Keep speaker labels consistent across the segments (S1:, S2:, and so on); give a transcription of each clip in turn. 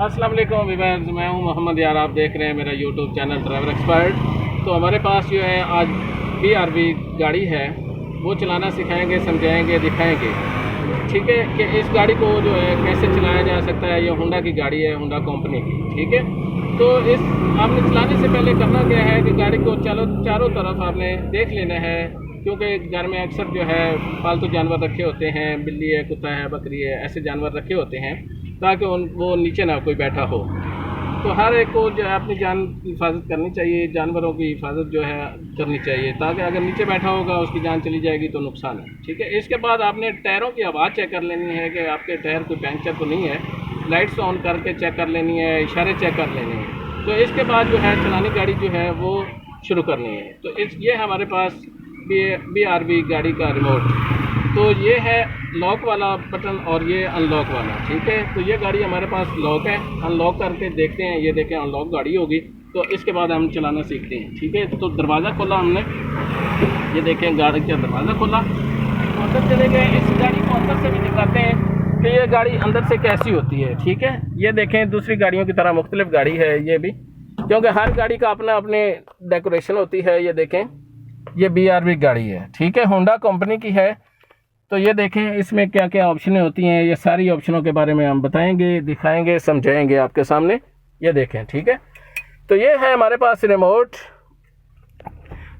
S1: अस्सलाम वालेकुम व्यूअर्स, मैं हूं मोहम्मद यार। आप देख रहे हैं मेरा यूट्यूब चैनल ड्राइवर एक्सपर्ट। तो हमारे पास जो है आज BRV गाड़ी है, वो चलाना सिखाएंगे, समझाएंगे, दिखाएंगे। ठीक है कि इस गाड़ी को जो है कैसे चलाया जा सकता है। ये होंडा की गाड़ी है, होंडा कंपनी की। ठीक है, तो इस आपने चलाने से पहले करना क्या है कि गाड़ी को चारों तरफ आपने देख लेना है, क्योंकि घर में अक्सर जो है पालतू जानवर रखे होते हैं, बिल्ली है, कुत्ता है, बकरी है, ऐसे जानवर रखे होते हैं ताकि वो नीचे ना कोई बैठा हो। तो हर एक को जो है अपनी जान की हिफाजत करनी चाहिए, जानवरों की हिफाजत जो है करनी चाहिए, ताकि अगर नीचे बैठा होगा उसकी जान चली जाएगी तो नुकसान है। ठीक है, इसके बाद आपने टायरों की आवाज़ चेक कर लेनी है कि आपके टायर कोई पंक्चर तो नहीं है। लाइट्स ऑन करके चेक कर लेनी है, इशारे चेक कर लेने हैं। तो इसके बाद जो है चलानी गाड़ी जो है वो शुरू करनी है। तो ये हमारे पास BRV गाड़ी का रिमोट। तो ये है लॉक वाला बटन और ये अनलॉक वाला। ठीक है, तो ये गाड़ी हमारे पास लॉक है। अनलॉक करके देखते हैं, ये देखें अनलॉक गाड़ी होगी। तो इसके बाद हम चलाना सीखते हैं। ठीक है, तो दरवाज़ा खोला हमने, ये देखें गाड़ी का दरवाज़ा खोला, तो अंदर चले गए। इस गाड़ी को अंदर से भी दिखाते हैं कि ये गाड़ी अंदर से कैसी होती है। ठीक है, ये देखें दूसरी गाड़ियों की तरह मुख्तलिफ गाड़ी है ये भी, क्योंकि हर गाड़ी का अपना अपने डेकोरेशन होती है। ये देखें, ये BRV गाड़ी है। ठीक है, होंडा कंपनी की है। तो ये देखें इसमें क्या क्या ऑप्शनें होती हैं, ये सारी ऑप्शनों के बारे में हम बताएंगे, दिखाएंगे, समझाएंगे आपके सामने। ये देखें, ठीक है। तो ये है हमारे पास रिमोट।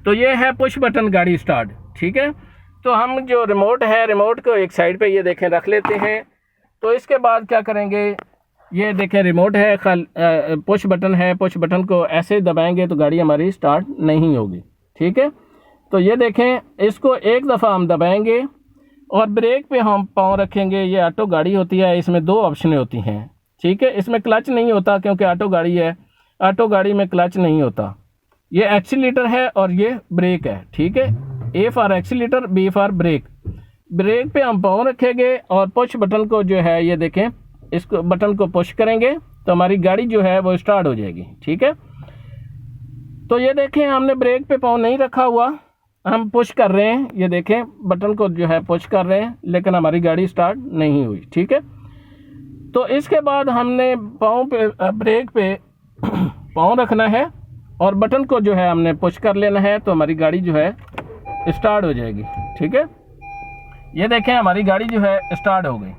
S1: तो ये है पुश बटन गाड़ी स्टार्ट। ठीक है, तो हम जो रिमोट है, रिमोट को एक साइड पे ये देखें रख लेते हैं। तो इसके बाद क्या करेंगे, ये देखें रिमोट है, पुश बटन है। पुश बटन को ऐसे दबाएंगे तो गाड़ी हमारी स्टार्ट नहीं होगी। ठीक है, तो ये देखें, इसको एक दफ़ा हम दबाएंगे और ब्रेक पे हम पाँव रखेंगे। ये ऑटो गाड़ी होती है, इसमें दो ऑप्शनें होती हैं। ठीक है, इसमें क्लच नहीं होता क्योंकि ऑटो गाड़ी है। ऑटो गाड़ी में क्लच नहीं होता। ये एक्सीलेटर है और ये ब्रेक है। ठीक है, A for accelerator, B for brake. Brake पे हम पाँव रखेंगे और पुश बटन को जो है ये देखें, इसको बटन को पुश करेंगे तो हमारी गाड़ी जो है वो स्टार्ट हो जाएगी। ठीक है, तो ये देखें हमने ब्रेक पे पाँव नहीं रखा हुआ, हम पुश कर रहे हैं। ये देखें बटन को जो है पुश कर रहे हैं, लेकिन हमारी गाड़ी स्टार्ट नहीं हुई। ठीक है, तो इसके बाद हमने पाँव पे ब्रेक पे पाँव रखना है और बटन को जो है हमने पुश कर लेना है, तो हमारी गाड़ी जो है स्टार्ट हो जाएगी। ठीक है, ये देखें हमारी गाड़ी जो है स्टार्ट हो गई।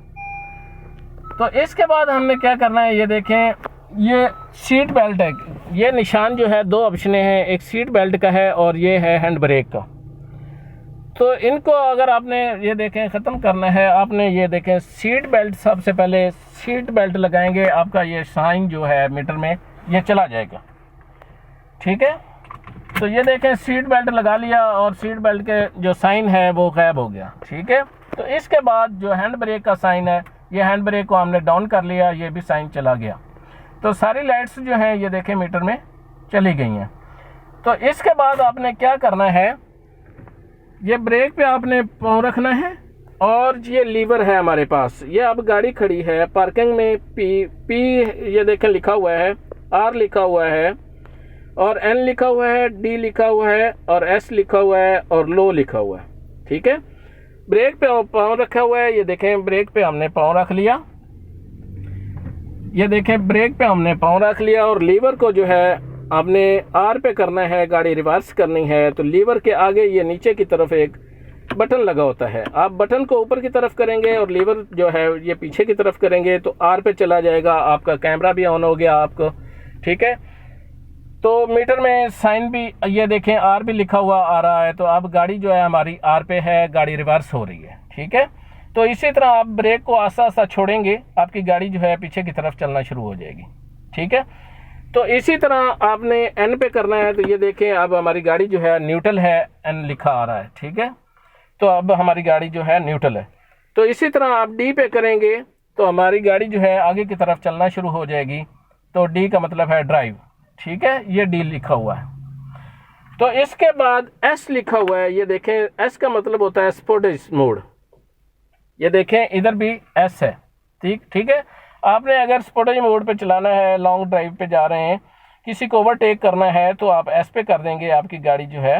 S1: तो इसके बाद हमने क्या करना है, ये देखें ये सीट बेल्ट है। ये निशान जो है दो ऑप्शनें हैं, एक सीट बेल्ट का है और ये है हैंड ब्रेक का। तो इनको अगर आपने ये देखें ख़त्म करना है, आपने ये देखें सीट बेल्ट, सबसे पहले सीट बेल्ट लगाएंगे, आपका ये साइन जो है मीटर में ये चला जाएगा। ठीक है, तो ये देखें सीट बेल्ट लगा लिया और सीट बेल्ट के जो साइन है वो गायब हो गया। ठीक है, तो इसके बाद जो हैंड ब्रेक का साइन है, ये हैंड ब्रेक को हमने डाउन कर लिया, ये भी साइन चला गया। तो सारी लाइट्स जो हैं ये देखें मीटर में चली गई हैं। तो इसके बाद आपने क्या करना है, ये ब्रेक पे आपने पाँव रखना है और ये लीवर है हमारे पास। ये अब गाड़ी खड़ी है पार्किंग में, पी ये देखें लिखा हुआ है, R लिखा हुआ है और N लिखा हुआ है, D लिखा हुआ है और S लिखा हुआ है और लो लिखा हुआ है। ठीक है, ब्रेक पे पाँव रखा हुआ है। ये देखें ब्रेक पे हमने पाँव रख लिया, ये देखें ब्रेक पे हमने पाँव रख लिया और लीवर को जो है आपने R पे करना है, गाड़ी रिवर्स करनी है। तो लीवर के आगे ये नीचे की तरफ एक बटन लगा होता है, आप बटन को ऊपर की तरफ करेंगे और लीवर जो है ये पीछे की तरफ करेंगे तो R पे चला जाएगा। आपका कैमरा भी ऑन हो गया आपको। ठीक है, तो मीटर में साइन भी ये देखें R भी लिखा हुआ आ रहा है। तो अब गाड़ी जो है हमारी R पे है, गाड़ी रिवर्स हो रही है। ठीक है, तो इसी तरह आप ब्रेक को आस्ता आस्ता छोड़ेंगे, आपकी गाड़ी जो है पीछे की तरफ चलना शुरू हो जाएगी। ठीक है, तो इसी तरह आपने N पे करना है। तो ये देखें अब हमारी गाड़ी जो है न्यूट्रल है, N लिखा आ रहा है। ठीक है, तो अब हमारी गाड़ी जो है न्यूट्रल है। तो इसी तरह आप D पे करेंगे तो हमारी गाड़ी जो है आगे की तरफ चलना शुरू हो जाएगी। तो D का मतलब है ड्राइव। ठीक है, ये D लिखा हुआ है। तो इसके बाद S लिखा हुआ है, ये देखें S का मतलब होता है स्पोर्ट्स मोड। ये देखें इधर भी S है। ठीक है, आपने अगर स्पोर्ट्स मोड पे चलाना है, लॉन्ग ड्राइव पे जा रहे हैं, किसी को ओवरटेक करना है तो आप S पे कर देंगे, आपकी गाड़ी जो है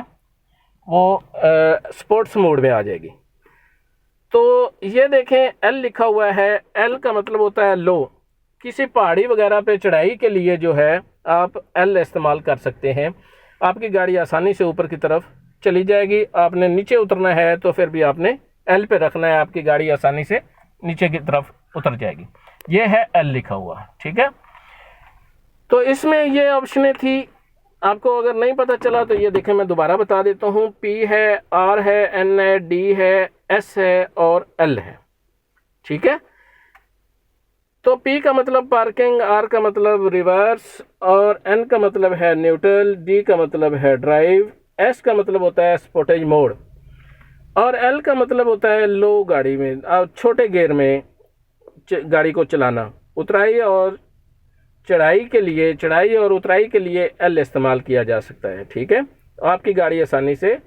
S1: वो स्पोर्ट्स मोड में आ जाएगी। तो ये देखें L लिखा हुआ है, L का मतलब होता है लो। किसी पहाड़ी वगैरह पे चढ़ाई के लिए जो है आप एल इस्तेमाल कर सकते हैं। आपकी गाड़ी आसानी से ऊपर की तरफ चली जाएगी। आपने नीचे उतरना है तो फिर भी आपने एल पे रखना है, आपकी गाड़ी आसानी से नीचे की तरफ उतर जाएगी। ये है एल लिखा हुआ, ठीक है। तो इसमें ये ऑप्शनें थी। आपको अगर नहीं पता चला तो ये देखें, मैं दोबारा बता देता हूँ। पी है, आर है, एन है, डी है, एस है और एल है, ठीक है। तो पी का मतलब पार्किंग, आर का मतलब रिवर्स और एन का मतलब है न्यूट्रल, डी का मतलब है ड्राइव, एस का मतलब होता है स्पोर्टेज मोड और एल का मतलब होता है लो गाड़ी में, छोटे गियर में गाड़ी को चलाना। उतराई और चढ़ाई के लिए, चढ़ाई और उतराई के लिए एल इस्तेमाल किया जा सकता है, ठीक है। आपकी गाड़ी आसानी से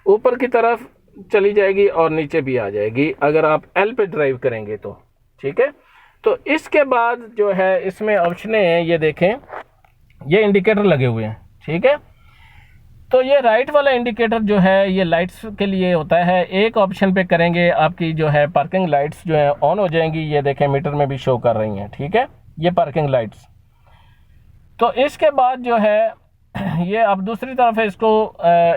S1: ऊपर की तरफ चली जाएगी और नीचे भी आ जाएगी अगर आप एल पे ड्राइव करेंगे तो, ठीक है। तो इसके बाद जो है इसमें ऑप्शनें हैं, ये देखें, ये इंडिकेटर लगे हुए हैं, ठीक है। तो ये राइट वाला इंडिकेटर जो है ये लाइट्स के लिए होता है। एक ऑप्शन पे करेंगे आपकी जो है पार्किंग लाइट्स जो है ऑन हो जाएंगी। ये देखें मीटर में भी शो कर रही हैं, ठीक है, ये पार्किंग लाइट्स। तो इसके बाद जो है ये आप दूसरी तरफ इसको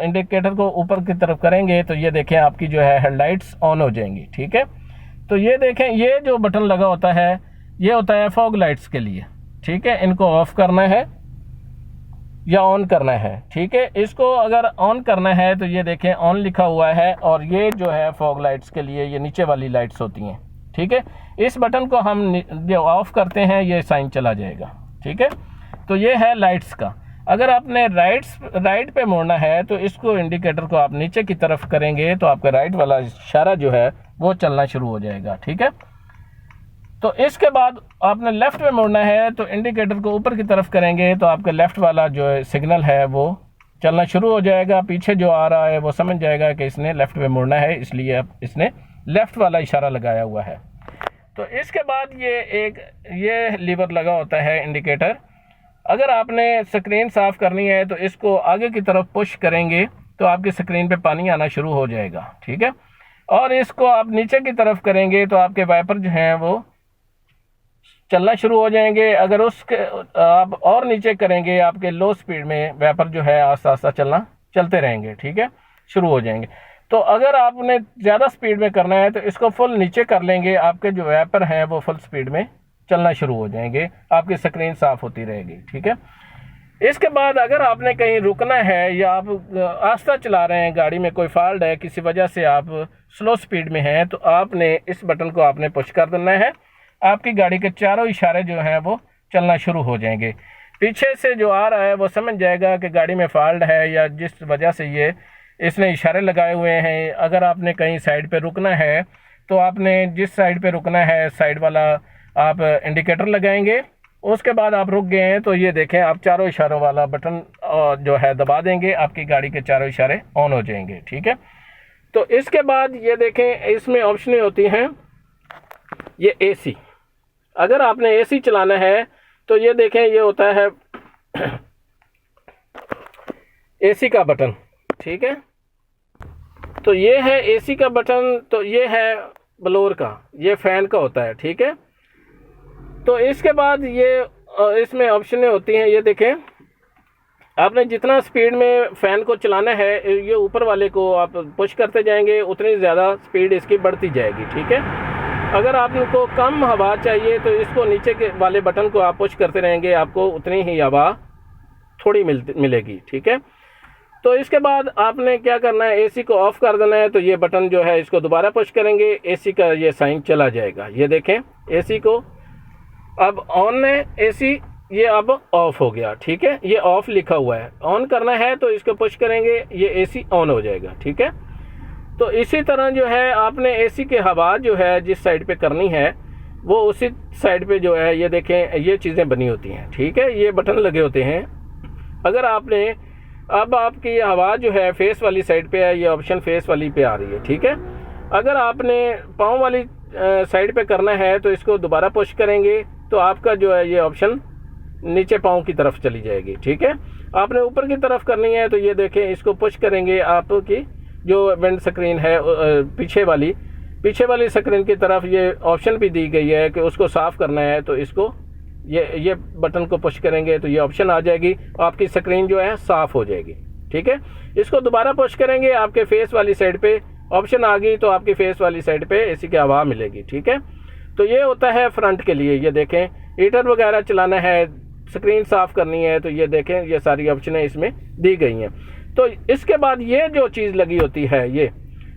S1: इंडिकेटर को ऊपर की तरफ करेंगे तो ये देखें आपकी जो है हेडलाइट्स ऑन हो जाएंगी, ठीक है। तो ये देखें, ये जो बटन लगा होता है ये होता है फॉग लाइट्स के लिए, ठीक है। इनको ऑफ करना है या ऑन करना है, ठीक है। इसको अगर ऑन करना है तो ये देखें ऑन लिखा हुआ है और ये जो है फॉग लाइट्स के लिए ये नीचे वाली लाइट्स होती हैं, ठीक है। इस बटन को हम जो ऑफ करते हैं ये साइन चला जाएगा, ठीक है। तो ये है लाइट्स का। अगर आपने राइट पे मोड़ना है तो इसको इंडिकेटर को आप नीचे की तरफ करेंगे तो आपका राइट वाला इशारा जो है वो चलना शुरू हो जाएगा, ठीक है। तो इसके बाद आपने लेफ्ट में मोड़ना है तो इंडिकेटर को ऊपर की तरफ करेंगे तो आपका लेफ्ट वाला जो सिग्नल है वो चलना शुरू हो जाएगा। पीछे जो आ रहा है वो समझ जाएगा कि इसने लेफ्ट में मोड़ना है, इसलिए अब इसने लेफ्ट वाला इशारा लगाया हुआ है। तो इसके बाद ये लीवर लगा होता है इंडिकेटर। अगर आपने स्क्रीन साफ़ करनी है तो इसको आगे की तरफ पुश करेंगे तो आपकी स्क्रीन पे पानी आना शुरू हो जाएगा, ठीक है। और इसको आप नीचे की तरफ करेंगे तो आपके वाइपर जो हैं वो चलना शुरू हो जाएंगे। अगर उसके आप और नीचे करेंगे आपके लो स्पीड में वाइपर जो है आस्ता आस्ता चलते रहेंगे, ठीक है, शुरू हो जाएंगे। तो अगर आपने ज़्यादा स्पीड में करना है तो इसको फुल नीचे कर लेंगे, आपके जो वाइपर हैं वो फुल स्पीड में चलना शुरू हो जाएंगे, आपकी स्क्रीन साफ़ होती रहेगी, ठीक है। इसके बाद अगर आपने कहीं रुकना है या आप आस्ता चला रहे हैं, गाड़ी में कोई फॉल्ट है, किसी वजह से आप स्लो स्पीड में हैं, तो आपने इस बटन को आपने पुश कर देना है। आपकी गाड़ी के चारों इशारे जो हैं वो चलना शुरू हो जाएंगे। पीछे से जो आ रहा है वो समझ जाएगा कि गाड़ी में फॉल्ट है या जिस वजह से इसने इशारे लगाए हुए हैं। अगर आपने कहीं साइड पे रुकना है तो आपने जिस साइड पे रुकना है साइड वाला आप इंडिकेटर लगाएंगे। उसके बाद आप रुक गए हैं तो ये देखें आप चारों इशारों वाला बटन जो है दबा देंगे, आपकी गाड़ी के चारों इशारे ऑन हो जाएंगे, ठीक है। तो इसके बाद ये देखें इसमें ऑप्शनें होती हैं, ये एसी। अगर आपने एसी चलाना है तो ये देखें ये होता है एसी का बटन, ठीक है। तो ये है एसी का बटन, तो ये है ब्लोअर का, ये फ़ैन का होता है, ठीक है। तो इसके बाद इसमें ऑप्शनें होती हैं, ये देखें आपने जितना स्पीड में फ़ैन को चलाना है ये ऊपर वाले को आप पुश करते जाएंगे, उतनी ज़्यादा स्पीड इसकी बढ़ती जाएगी, ठीक है। अगर आपको कम हवा चाहिए तो इसको नीचे के वाले बटन को आप पुश करते रहेंगे, आपको उतनी ही हवा थोड़ी मिलेगी, ठीक है। तो इसके बाद आपने क्या करना है, एसी को ऑफ़ कर देना है। तो ये बटन जो है इसको दोबारा पुश करेंगे, एसी का ये साइन चला जाएगा। ये देखें एसी को अब ऑन है, एसी ये अब ऑफ हो गया, ठीक है। ये ऑफ लिखा हुआ है, ऑन करना है तो इसको पुश करेंगे, ये एसी ऑन हो जाएगा, ठीक है। तो इसी तरह जो है आपने एसी की हवा जो है जिस साइड पे करनी है वो उसी साइड पे जो है ये देखें ये चीज़ें बनी होती हैं, ठीक है। ये बटन लगे होते हैं। अगर आपने अब आपकी हवा जो है फेस वाली साइड पे है, ये ऑप्शन फेस वाली पे आ रही है, ठीक है। अगर आपने पाँव वाली साइड पे करना है तो इसको दोबारा पुश करेंगे तो आपका जो है ये ऑप्शन नीचे पाँव की तरफ चली जाएगी, ठीक है। आपने ऊपर की तरफ करनी है तो ये देखें इसको पुश करेंगे, आपकी जो विंड स्क्रीन है पीछे वाली पीछे वाली स्क्रीन की तरफ ये ऑप्शन भी दी गई है कि उसको साफ़ करना है, तो इसको ये बटन को पुश करेंगे तो ये ऑप्शन आ जाएगी, आपकी स्क्रीन जो है साफ़ हो जाएगी। ठीक है, इसको दोबारा पुश करेंगे, आपके फेस वाली साइड पे ऑप्शन आ गई, तो आपकी फेस वाली साइड पे एसी की हवा मिलेगी। ठीक है, तो ये होता है फ्रंट के लिए। ये देखें, हीटर वगैरह चलाना है, स्क्रीन साफ़ करनी है, तो ये देखें ये सारी ऑप्शनें इसमें दी गई हैं। तो इसके बाद ये जो चीज़ लगी होती है ये,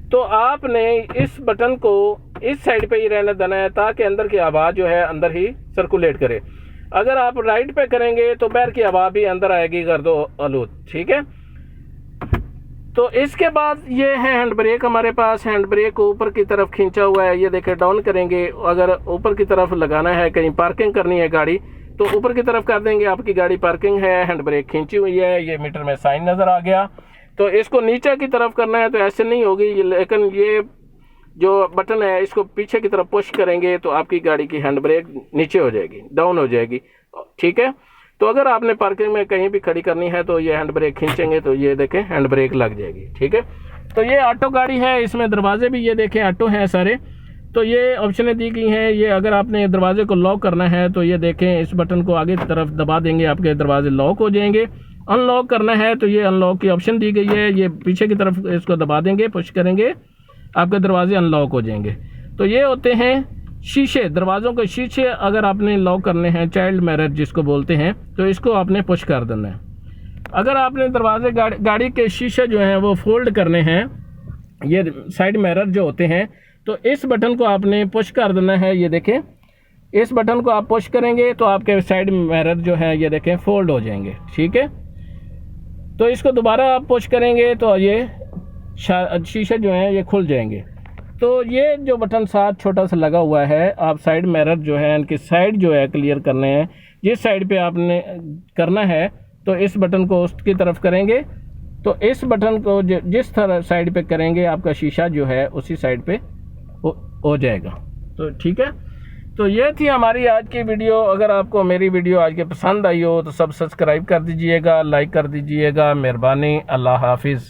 S1: तो आपने इस बटन को इस साइड पे ही रहने देना है ताकि अंदर की हवा जो है अंदर ही सर्कुलेट करे। अगर आप राइट पे करेंगे तो बाहर की हवा भी अंदर आएगी गर्दो आलूद। ठीक है, तो इसके बाद ये है हैंड ब्रेक। हमारे पास हैंड ब्रेक को ऊपर की तरफ खींचा हुआ है, ये देखें डाउन करेंगे, अगर ऊपर की तरफ लगाना है, कहीं पार्किंग करनी है गाड़ी, तो ऊपर की तरफ कर देंगे, आपकी गाड़ी पार्किंग है, हैंड ब्रेक खींची हुई है, ये मीटर में साइन नज़र आ गया। तो इसको नीचे की तरफ करना है तो ऐसे नहीं होगी, लेकिन ये जो बटन है इसको पीछे की तरफ पुश करेंगे तो आपकी गाड़ी की हैंड ब्रेक नीचे हो जाएगी, डाउन हो जाएगी। ठीक है, तो अगर आपने पार्किंग में कहीं भी खड़ी करनी है तो ये हैंड ब्रेक खींचेंगे तो ये देखें हैंड ब्रेक लग जाएगी। ठीक है, तो ये ऑटो गाड़ी है, इसमें दरवाजे भी ये देखें ऑटो हैं सारे। तो ये ऑप्शनें दी गई हैं। ये अगर आपने दरवाजे को लॉक करना है तो ये देखें, इस बटन को आगे की तरफ दबा देंगे, आपके दरवाजे लॉक हो जाएंगे। अनलॉक करना है तो ये अनलॉक की ऑप्शन दी गई है, ये पीछे की तरफ इसको दबा देंगे, पुश करेंगे, आपके दरवाजे अनलॉक हो जाएंगे। तो ये होते हैं शीशे, दरवाज़ों के शीशे अगर आपने लॉक करने हैं, चाइल्ड मिरर जिसको बोलते हैं, तो इसको आपने पुश कर देना है। अगर आपने दरवाजे गाड़ी के शीशे जो हैं वो फोल्ड करने हैं, ये साइड मिरर जो होते हैं, तो इस बटन को आपने पुश कर देना है। ये देखें, इस बटन को आप पुश करेंगे तो आपके साइड मिरर जो है ये देखें फोल्ड हो जाएंगे। ठीक है, तो इसको दोबारा आप पुश करेंगे तो ये शीशे जो हैं ये खुल जाएंगे। तो ये जो बटन साथ छोटा सा लगा हुआ है, आप साइड मिरर जो है इनकी साइड जो है क्लियर करने हैं, जिस साइड पे आपने करना है तो इस बटन को उसकी तरफ करेंगे, तो इस बटन को जिस तरह साइड पे करेंगे आपका शीशा जो है उसी साइड पे हो जाएगा। तो ठीक है, तो ये थी हमारी आज की वीडियो। अगर आपको मेरी वीडियो आज के पसंद आई हो तो सब सब्सक्राइब कर दीजिएगा, लाइक कर दीजिएगा, मेहरबानी, अल्लाह हाफिज़।